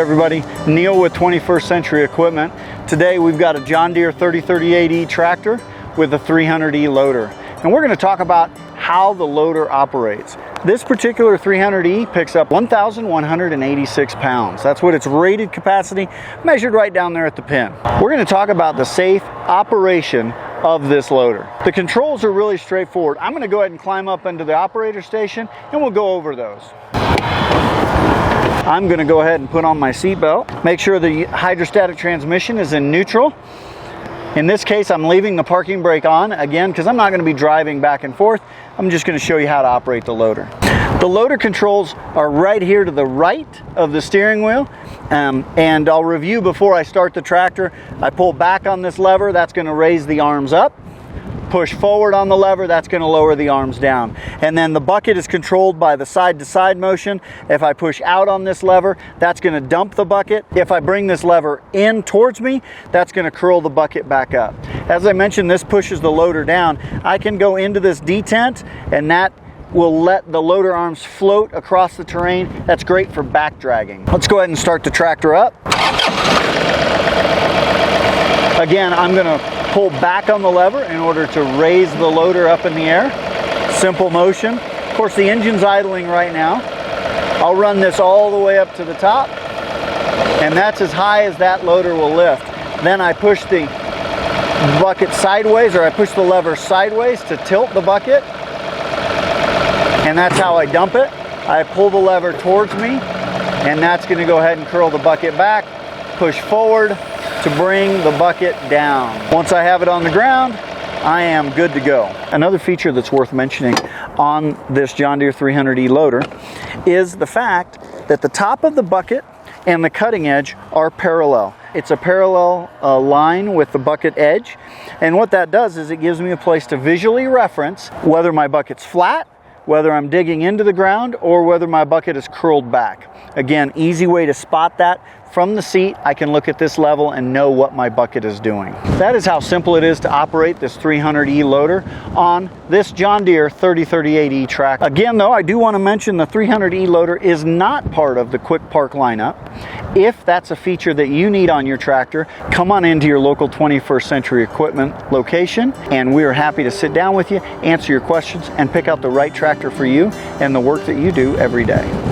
everybody, Neil with 21st Century Equipment. Today we've got a John Deere 3038E tractor with a 300E loader. And we're going to talk about how the loader operates. This particular 300E picks up 1,186 pounds. That's what its rated capacity, measured right down there at the pin. We're going to talk about the safe operation of this loader. The controls are really straightforward. I'm going to go ahead and climb up into the operator station and we'll go over those. I'm going to go ahead and put on my seatbelt. Make sure the hydrostatic transmission is in neutral. In this case, I'm leaving the parking brake on, again, because I'm not going to be driving back and forth. I'm just going to show you how to operate the loader. The loader controls are right here to the right of the steering wheel. And I'll review before I start the tractor. I pull back on this lever, that's going to raise the arms up. Push forward on the lever, that's going to lower the arms down. And then the bucket is controlled by the side-to-side motion. If I push out on this lever, that's going to dump the bucket. If I bring this lever in towards me, that's going to curl the bucket back up. As I mentioned, this pushes the loader down. I can go into this detent, and that will let the loader arms float across the terrain. That's great for back dragging. Let's go ahead and start the tractor up. Again, I'm going to pull back on the lever in order to raise the loader up in the air. Simple motion. Of course, the engine's idling right now. I'll run this all the way up to the top, and that's as high as that loader will lift. Then I push the bucket sideways, or I push the lever sideways to tilt the bucket, and that's how I dump it. I pull the lever towards me, and that's going to go ahead and curl the bucket back. Push forward to bring the bucket down. Once I have it on the ground, I am good to go. Another feature that's worth mentioning on this John Deere 300E loader is the fact that the top of the bucket and the cutting edge are parallel. It's a parallel line with the bucket edge, and what that does is it gives me a place to visually reference whether my bucket's flat, whether I'm digging into the ground, or whether my bucket is curled back. Again, easy way to spot that. From the seat, I can look at this level and know what my bucket is doing. That is how simple it is to operate this 300E loader on this John Deere 3038E tractor. Again though, I do want to mention the 300E loader is not part of the Quick Park lineup. If that's a feature that you need on your tractor, come on into your local 21st Century Equipment location, and we are happy to sit down with you, answer your questions, and pick out the right tractor for you and the work that you do every day.